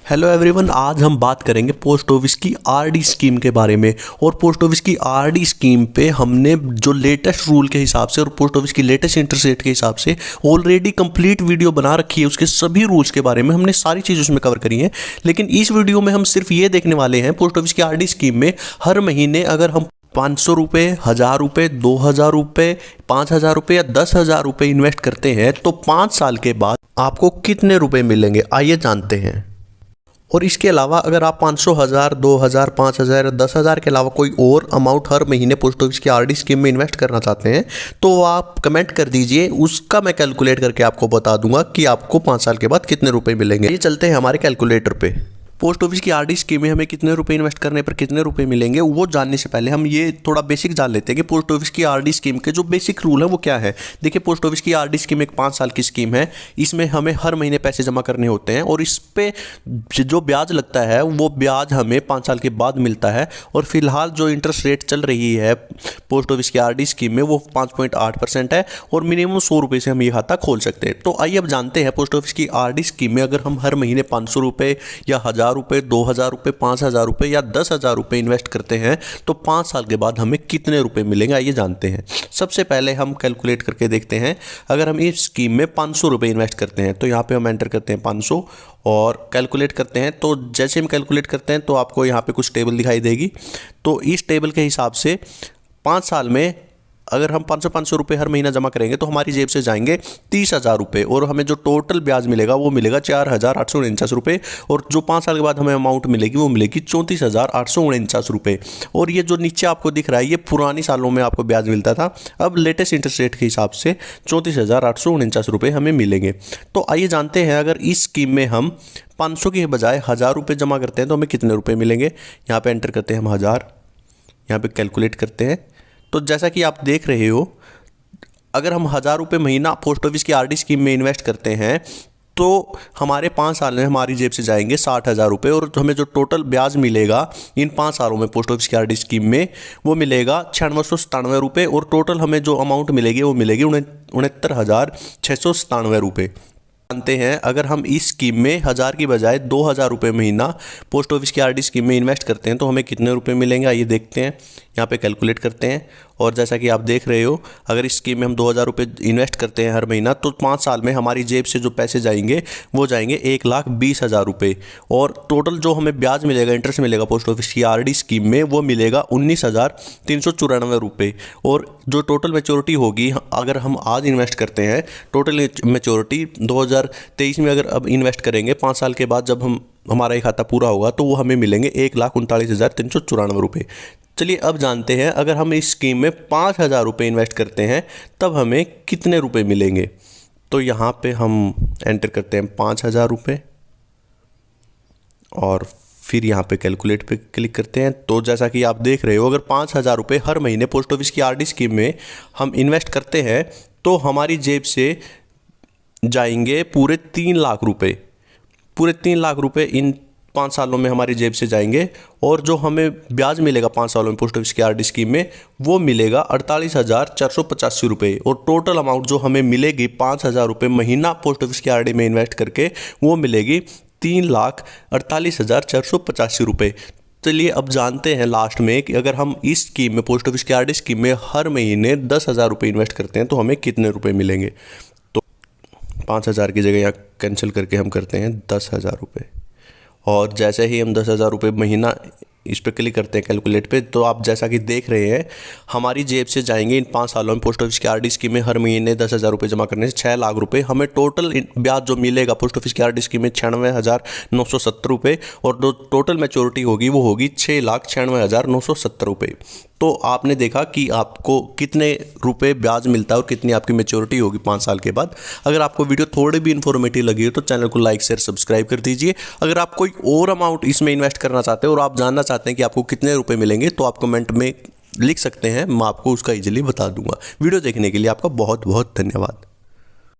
Hello everyone, आज हम बात करेंगे पोस्ट ऑफिस की आरडी स्कीम के बारे में। और पोस्ट ऑफिस की आरडी स्कीम पे हमने जो लेटेस्ट रूल के हिसाब से और पोस्ट ऑफिस की लेटेस्ट इंटरेस्ट रेट के हिसाब से ऑलरेडी कंप्लीट वीडियो बना रखी है। उसके सभी रूल्स के बारे में हमने सारी चीज़ उसमें कवर करी हैं। लेकिन इस वीडियो में हम सिर्फ ये देखने वाले हैं पोस्ट ऑफिस की आरडी स्कीम में हर महीने अगर हम 500 रुपये, 1000 रुपये, 2000 रुपये, 5000 रुपये या 10,000 रुपये इन्वेस्ट करते हैं तो 5 साल के बाद आपको कितने रुपए मिलेंगे, आइए जानते हैं। और इसके अलावा अगर आप 500, 1000, 2000, 5000 या 10,000 के अलावा कोई और अमाउंट हर महीने पोस्ट ऑफिस की आरडी स्कीम में इन्वेस्ट करना चाहते हैं तो आप कमेंट कर दीजिए, उसका मैं कैलकुलेट करके आपको बता दूंगा कि आपको 5 साल के बाद कितने रुपए मिलेंगे। ये चलते हैं हमारे कैलकुलेटर पे। पोस्ट ऑफिस की आरडी स्कीम में हमें कितने रुपए इन्वेस्ट करने पर कितने रुपए मिलेंगे वो जानने से पहले हम ये थोड़ा बेसिक जान लेते हैं कि पोस्ट ऑफिस की आरडी स्कीम के जो बेसिक रूल है वो क्या है। देखिए, पोस्ट ऑफिस की आरडी स्कीम एक 5 साल की स्कीम है। इसमें हमें हर महीने पैसे जमा करने होते हैं और इस पे जो ब्याज लगता है वो ब्याज हमें 5 साल के बाद मिलता है। और फिलहाल जो इंटरेस्ट रेट चल रही है पोस्ट ऑफिस की आरडी स्कीम में वो 5.8% है और मिनिमम 100 रुपये से हम ये खाता खोल सकते हैं। तो आइए अब जानते हैं पोस्ट ऑफिस की आरडी स्कीम में अगर हम हर महीने 500 रुपये या 1000 रुपये, 2000 रुपये, 5000 रुपये या 10,000 रुपये इन्वेस्ट करते हैं तो 5 साल के बाद हमें कितने रुपए मिलेंगे, आइए जानते हैं। सबसे पहले हम कैलकुलेट करके देखते हैं। अगर हम इस स्कीम में 500 रुपये इन्वेस्ट करते हैं तो यहाँ पे हम एंटर करते हैं 500 और कैलकुलेट करते हैं। तो जैसे हम कैलकुलेट करते हैं तो आपको यहाँ पे कुछ टेबल दिखाई देगी। तो इस टेबल के हिसाब से 5 साल में अगर हम 500 रुपये हर महीना जमा करेंगे तो हमारी जेब से जाएंगे 30,000 रुपये और हमें जो टोटल ब्याज मिलेगा वो मिलेगा 4,849 रुपये। और जो 5 साल के बाद हमें अमाउंट मिलेगी वो मिलेगी 34,849 रुपये। और ये जो नीचे आपको दिख रहा है ये पुरानी सालों में आपको ब्याज मिलता था, अब लेटेस्ट इंटरेस्ट रेट के हिसाब से 34,849 रुपये हमें मिलेंगे। तो आइए जानते हैं, अगर इस स्कीम में हम 500 के बजाय 1000 रुपये जमा करते हैं तो हमें कितने रुपये मिलेंगे। यहाँ पर एंटर करते हैं हम 1000, यहाँ पर कैलकुलेट करते हैं। तो जैसा कि आप देख रहे हो, अगर हम 1000 रुपये महीना पोस्ट ऑफिस की आरडी स्कीम में इन्वेस्ट करते हैं तो हमारे 5 साल में हमारी जेब से जाएंगे 60,000 रुपये और हमें जो टोटल ब्याज मिलेगा इन 5 सालों में पोस्ट ऑफिस की आरडी स्कीम में वो मिलेगा 9697 रुपये। और टोटल हमें जो अमाउंट मिलेगी वो मिलेगी 69,697 रुपये। जानते हैं, अगर हम इस स्कीम में 1000 की बजाय 2000 रुपये महीना पोस्ट ऑफिस की आरडी स्कीम में इन्वेस्ट करते हैं तो हमें कितने रुपए मिलेंगे, आइए देखते हैं। यहाँ पे कैलकुलेट करते हैं और जैसा कि आप देख रहे हो, अगर इस स्कीम में हम 2000 रुपये इन्वेस्ट करते हैं हर महीना तो 5 साल में हमारी जेब से जो पैसे जाएंगे वो जाएंगे 1,20,000 रुपये। और टोटल जो हमें ब्याज मिलेगा, इंटरेस्ट मिलेगा पोस्ट ऑफिस की आरडी स्कीम में वो मिलेगा 19,394 रुपये। और जो टोटल मैच्योरिटी होगी, अगर हम आज इन्वेस्ट करते हैं, टोटल मैच्योरिटी 2023 में अगर अब इन्वेस्ट करेंगे 5 साल के बाद जब हमारा ये खाता पूरा होगा तो वो हमें मिलेंगे 1,39,394 रुपये। चलिए अब जानते हैं, अगर हम इस स्कीम में 5,000 रुपये इन्वेस्ट करते हैं तब हमें कितने रुपए मिलेंगे। तो यहाँ पे हम एंटर करते हैं 5,000 रुपये और फिर यहाँ पे कैलकुलेट पे क्लिक करते हैं। तो जैसा कि आप देख रहे हो, अगर 5,000 रुपये हर महीने पोस्ट ऑफिस की आरडी स्कीम में हम इन्वेस्ट करते हैं तो हमारी जेब से जाएंगे पूरे 3 लाख रुपये। पूरे 3 लाख रुपये इन 5 सालों में हमारी जेब से जाएंगे। और जो हमें ब्याज मिलेगा 5 सालों में पोस्ट ऑफिस की आरडी स्कीम में वो मिलेगा 48,485 रुपये। और टोटल अमाउंट जो हमें मिलेगी 5,000 रुपये महीना पोस्ट ऑफिस की आरडी में इन्वेस्ट करके वो मिलेगी 3,48,485 रुपये। चलिए अब जानते हैं लास्ट में कि अगर हम इस स्कीम में पोस्ट ऑफिस की आरडी स्कीम में हर महीने 10,000 रुपये इन्वेस्ट करते हैं तो हमें कितने रुपये मिलेंगे। तो 5,000 की जगह यहाँ कैंसिल करके हम करते हैं 10,000 रुपये। और जैसे ही हम 10,000 रुपये महीना इस पर क्लिक करते हैं कैलकुलेट पे, तो आप जैसा कि देख रहे हैं हमारी जेब से जाएंगे इन 5 सालों में पोस्ट ऑफिस की आरडी स्कीम में हर महीने 10,000 रुपये जमा करने से 6 लाख रुपये। हमें टोटल ब्याज जो मिलेगा पोस्ट ऑफिस की आरडी स्कीम में 96,970 रुपये। और जो टोटल मैच्योरिटी होगी वो होगी 6,96,970 रुपये। तो आपने देखा कि आपको कितने रुपए ब्याज मिलता है और कितनी आपकी मैच्योरिटी होगी 5 साल के बाद। अगर आपको वीडियो थोड़ी भी इन्फॉर्मेटिव लगी हो तो चैनल को लाइक, शेयर, सब्सक्राइब कर दीजिए। अगर आप कोई और अमाउंट इसमें इन्वेस्ट करना चाहते हो और आप जानना चाहते हैं कि आपको कितने रुपए मिलेंगे तो आप कमेंट में लिख सकते हैं, मैं आपको उसका ईजिली बता दूंगा। वीडियो देखने के लिए आपका बहुत बहुत धन्यवाद।